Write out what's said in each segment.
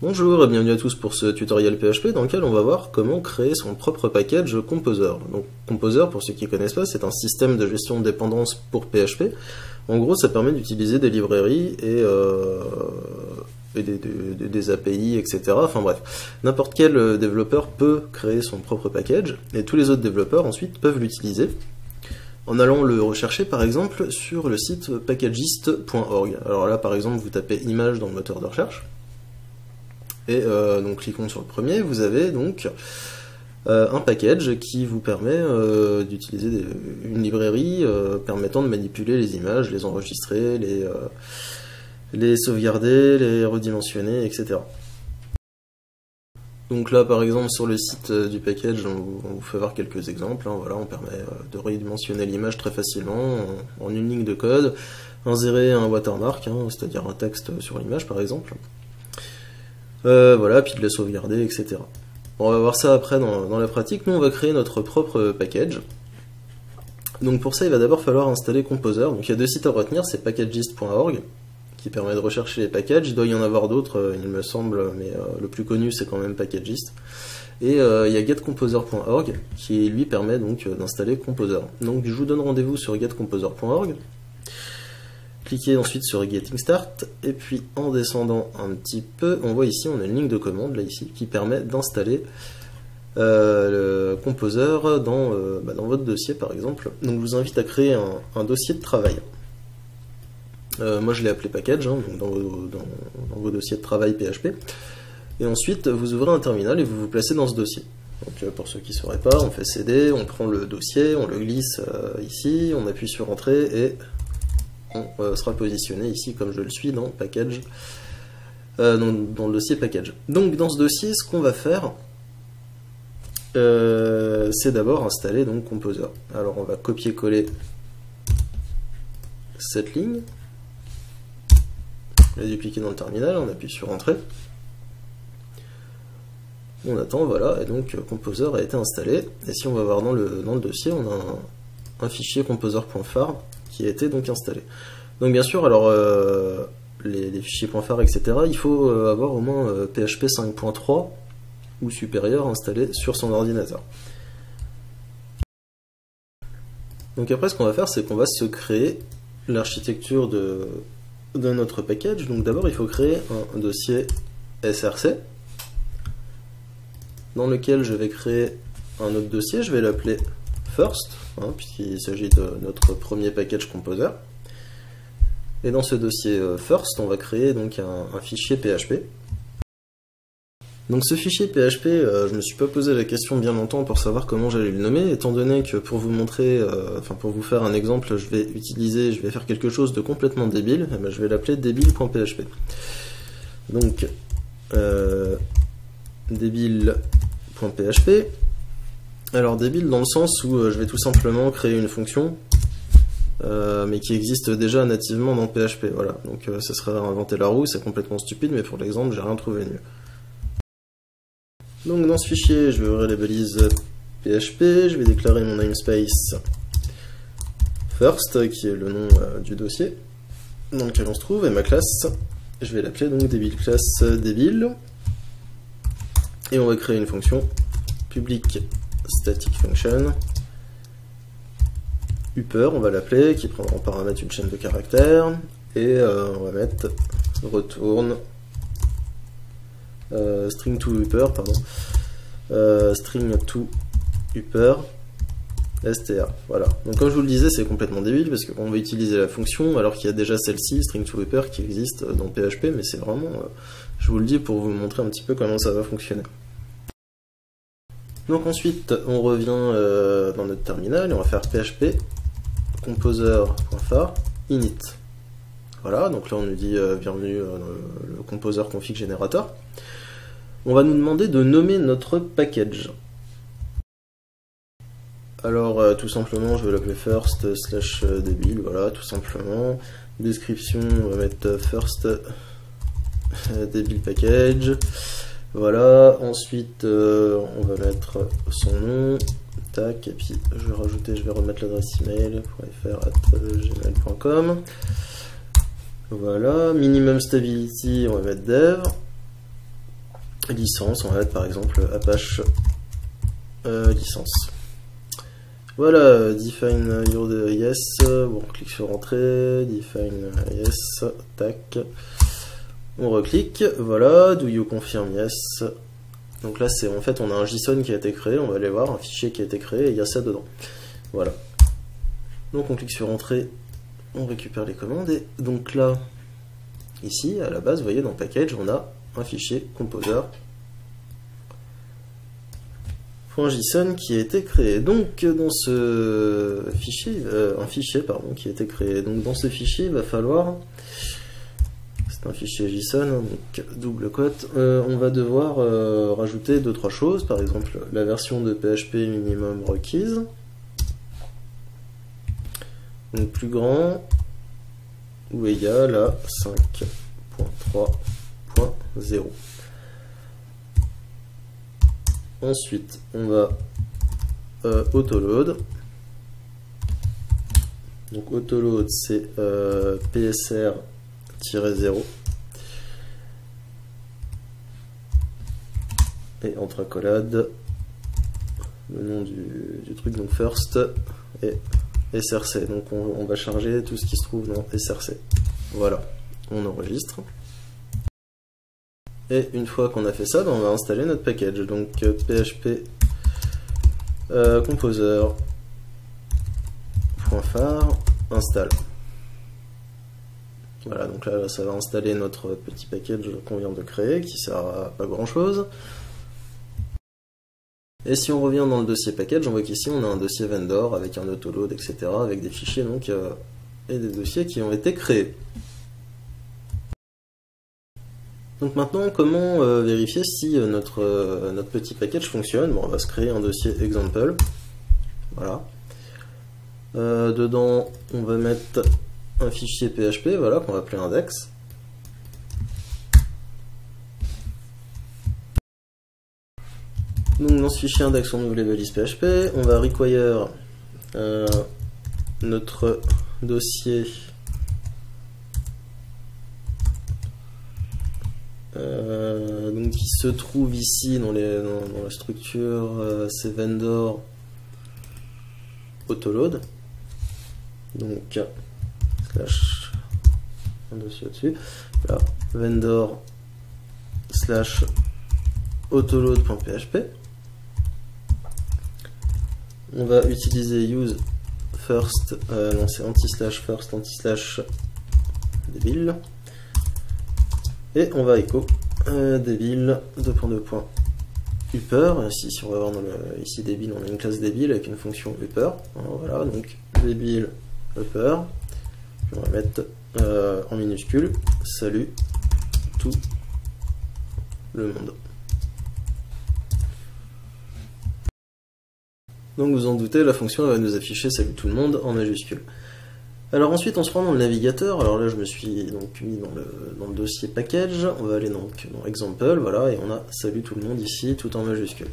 Bonjour et bienvenue à tous pour ce tutoriel PHP dans lequel on va voir comment créer son propre package Composer. Donc Composer, pour ceux qui ne connaissent pas, c'est un système de gestion de dépendance pour PHP. En gros, ça permet d'utiliser des librairies et des API, etc. Enfin bref, n'importe quel développeur peut créer son propre package et tous les autres développeurs ensuite peuvent l'utiliser en allant le rechercher par exemple sur le site packagist.org. Alors là par exemple vous tapez image dans le moteur de recherche et donc cliquons sur le premier, vous avez donc un package qui vous permet d'utiliser une librairie permettant de manipuler les images, les enregistrer, les sauvegarder, les redimensionner, etc. Donc là par exemple sur le site du package on vous fait voir quelques exemples, hein, voilà, on permet de redimensionner l'image très facilement en une ligne de code, insérer un watermark, hein, c'est-à-dire un texte sur l'image par exemple, voilà, puis de la sauvegarder, etc. Bon, on va voir ça après dans la pratique. Nous on va créer notre propre package. Donc pour ça il va d'abord falloir installer Composer. Donc il y a deux sites à retenir, c'est packagist.org qui permet de rechercher les packages, il doit y en avoir d'autres il me semble, mais le plus connu c'est quand même Packagist. Et il y a getcomposer.org qui lui permet donc d'installer Composer. Donc je vous donne rendez-vous sur getcomposer.org. Cliquez ensuite sur Getting Start, et puis en descendant un petit peu, on voit ici, on a une ligne de commande là ici qui permet d'installer le Composer dans votre dossier par exemple. Donc je vous invite à créer un dossier de travail. Moi je l'ai appelé package, hein, donc dans vos dossiers de travail PHP. Et ensuite vous ouvrez un terminal et vous vous placez dans ce dossier. Donc pour ceux qui ne sauraient pas, on fait CD, on prend le dossier, on le glisse ici, on appuie sur Entrée et on sera positionné ici comme je le suis dans package, dans le dossier package. Donc dans ce dossier, ce qu'on va faire, c'est d'abord installer donc Composer. Alors on va copier-coller cette ligne, on la dupliquer dans le terminal, on appuie sur Entrée, on attend, voilà, et donc Composer a été installé. Et si on va voir dans le dossier, on a un fichier composer.phar qui a été donc installé. Donc bien sûr, alors les fichiers .phar, etc., il faut avoir au moins PHP 5.3 ou supérieur installé sur son ordinateur. Donc après, ce qu'on va faire, c'est qu'on va se créer l'architecture de notre package. Donc d'abord, il faut créer un dossier src dans lequel je vais créer un autre dossier. Je vais l'appeler first, hein, puisqu'il s'agit de notre premier package Composer. Et dans ce dossier first, on va créer donc un fichier PHP. Donc ce fichier PHP, je me suis pas posé la question bien longtemps pour savoir comment j'allais le nommer, étant donné que pour vous montrer, pour vous faire un exemple, je vais faire quelque chose de complètement débile, et ben je vais l'appeler débile.php. Donc débile.php. Alors débile dans le sens où je vais tout simplement créer une fonction, mais qui existe déjà nativement dans PHP. Voilà, donc ça serait inventer la roue, c'est complètement stupide, mais pour l'exemple, j'ai rien trouvé de mieux. Donc dans ce fichier, je vais ouvrir les balises PHP, je vais déclarer mon namespace first, qui est le nom du dossier dans lequel on se trouve, et ma classe, je vais l'appeler donc débile classe débile, et on va créer une fonction public static function upper, on va l'appeler, qui prendra en paramètre une chaîne de caractères, et on va mettre return string to upper, string to upper str. Voilà. Donc comme je vous le disais, c'est complètement débile parce qu'on va utiliser la fonction alors qu'il y a déjà celle-ci, string to upper, qui existe dans PHP, mais c'est vraiment, je vous le dis pour vous montrer un petit peu comment ça va fonctionner. Donc ensuite, on revient dans notre terminal et on va faire php composer.phar init. Voilà, donc là on nous dit bienvenue le composer config générateur. On va nous demander de nommer notre package. Alors tout simplement, je vais l'appeler first / débile, voilà, tout simplement. Description, on va mettre first débile package. Voilà, ensuite on va mettre son nom, tac, et puis je vais remettre l'adresse email .fr@gmail.com. Voilà, minimum stability, on va mettre dev. licence, on va mettre par exemple Apache licence. Voilà, define your yes, bon, on clique sur entrée, define yes, tac, on reclique, voilà, do you confirm yes. Donc là, c'est en fait, on a un JSON qui a été créé, on va aller voir, un fichier qui a été créé, et il y a ça dedans. Voilà. Donc on clique sur entrée, on récupère les commandes, et donc là, ici, à la base, vous voyez, dans package, on a un fichier composer .json qui a été créé. Donc dans ce fichier, un fichier pardon qui a été créé. Donc dans ce fichier, il va falloir, c'est un fichier JSON, donc double quote, on va devoir rajouter 2-3 choses, par exemple la version de PHP minimum requise, donc plus grand ou égal à 5.3.0. Ensuite, on va autoload. Donc autoload, c'est PSR-0. Et entre accolades, le nom du truc, donc first et SRC. Donc on va charger tout ce qui se trouve dans SRC. Voilà, on enregistre. Et une fois qu'on a fait ça, ben on va installer notre package. Donc php composer.phar install. Voilà, donc là ça va installer notre petit package qu'on vient de créer, qui sert à pas grand chose. Et si on revient dans le dossier package, on voit qu'ici on a un dossier vendor avec un autoload, etc. avec des fichiers donc, et des dossiers qui ont été créés. Donc maintenant, comment vérifier si notre petit package fonctionne? Bon, on va se créer un dossier example. Voilà. Dedans, on va mettre un fichier PHP, voilà, qu'on va appeler index. Donc dans ce fichier index, on ouvre les balises PHP. On va require notre dossier donc qui se trouve ici dans la structure, c'est vendor autoload, donc slash un dossier au-dessus, voilà, vendor slash autoload.php. On va utiliser use first, non c'est anti-slash first anti-slash débile. Et on va echo débile upper. Si on va voir dans ici débile, on a une classe débile avec une fonction upper. Voilà, donc débile upper. Puis on va mettre en minuscule salut tout le monde. Donc vous en doutez, la fonction elle va nous afficher salut tout le monde en majuscule. Alors ensuite on se rend dans le navigateur, alors là je me suis donc mis dans le dossier package, on va aller donc dans example, voilà, et on a salut tout le monde ici, tout en majuscule.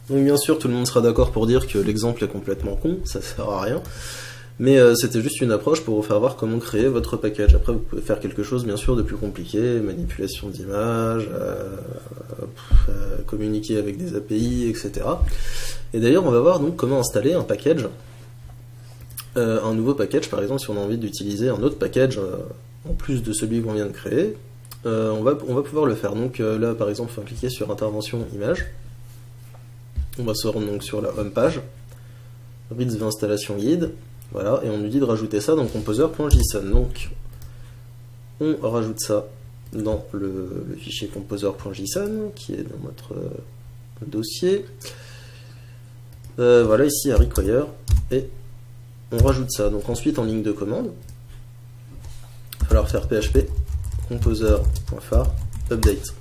Donc bien sûr tout le monde sera d'accord pour dire que l'exemple est complètement con, ça sert à rien, mais c'était juste une approche pour vous faire voir comment créer votre package. Après vous pouvez faire quelque chose bien sûr de plus compliqué, manipulation d'images, communiquer avec des API, etc. Et d'ailleurs on va voir donc comment installer un package. Un nouveau package, par exemple, si on a envie d'utiliser un autre package en plus de celui qu'on vient de créer, on va pouvoir le faire. Donc là, par exemple, il faut cliquer sur intervention image. On va se rendre donc sur la home page, reads installation guide, voilà, et on nous dit de rajouter ça dans composer.json. Donc on rajoute ça dans le fichier composer.json qui est dans notre dossier. Voilà, ici à require, et on rajoute ça. Donc ensuite en ligne de commande, il va falloir faire php composer.phar update.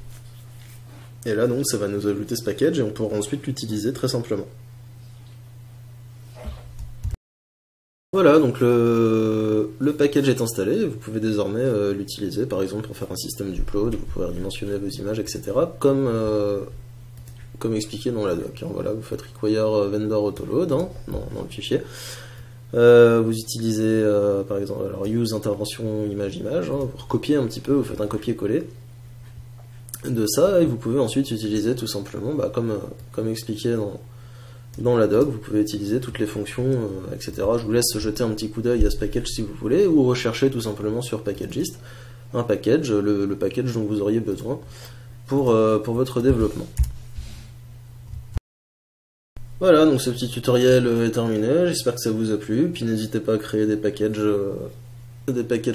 Et là donc ça va nous ajouter ce package et on pourra ensuite l'utiliser très simplement. Voilà, donc le package est installé, vous pouvez désormais l'utiliser par exemple pour faire un système d'upload, vous pouvez redimensionner vos images, etc. comme expliqué dans la doc. Voilà, vous faites require vendor autoload dans le fichier. Vous utilisez par exemple alors use intervention image, vous recopiez un petit peu, vous faites un copier-coller de ça, et vous pouvez ensuite utiliser tout simplement, comme expliqué dans la doc, vous pouvez utiliser toutes les fonctions, etc. Je vous laisse jeter un petit coup d'œil à ce package si vous voulez, ou rechercher tout simplement sur Packagist un package, le package dont vous auriez besoin pour votre développement. Voilà, donc ce petit tutoriel est terminé, j'espère que ça vous a plu, puis n'hésitez pas à créer des packages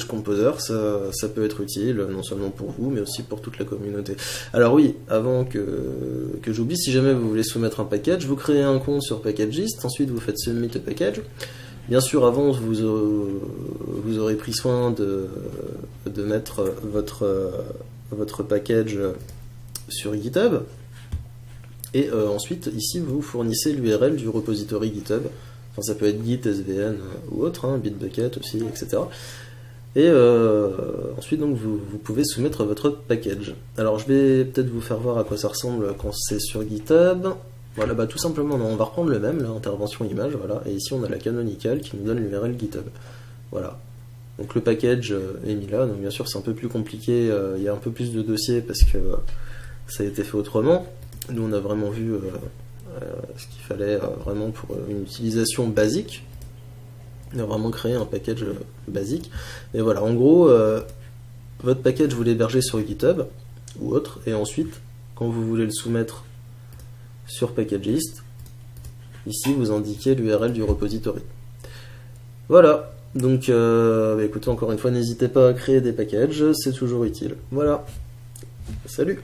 composers, ça peut être utile, non seulement pour vous, mais aussi pour toute la communauté. Alors oui, avant que j'oublie, si jamais vous voulez soumettre un package, vous créez un compte sur Packagist, ensuite vous faites Submit a package. Bien sûr, avant, vous aurez pris soin de mettre votre package sur GitHub. Et ensuite, ici, vous fournissez l'URL du repository GitHub. Enfin, ça peut être Git, SVN ou autre, hein, Bitbucket aussi, etc. Et ensuite, donc, vous pouvez soumettre votre package. Alors, je vais peut-être vous faire voir à quoi ça ressemble quand c'est sur GitHub. Voilà, tout simplement, on va reprendre le même, l'intervention image, voilà. Et ici, on a la canonical qui nous donne l'URL GitHub. Voilà. Donc, le package est mis là. Donc, bien sûr, c'est un peu plus compliqué. Il y a un peu plus de dossiers parce que ça a été fait autrement. Nous, on a vraiment vu ce qu'il fallait vraiment pour une utilisation basique. On a vraiment créé un package basique. Et voilà, en gros, votre package, vous l'hébergez sur GitHub ou autre. Et ensuite, quand vous voulez le soumettre sur Packagist, ici, vous indiquez l'URL du repository. Voilà. Donc, écoutez, encore une fois, n'hésitez pas à créer des packages, c'est toujours utile. Voilà. Salut!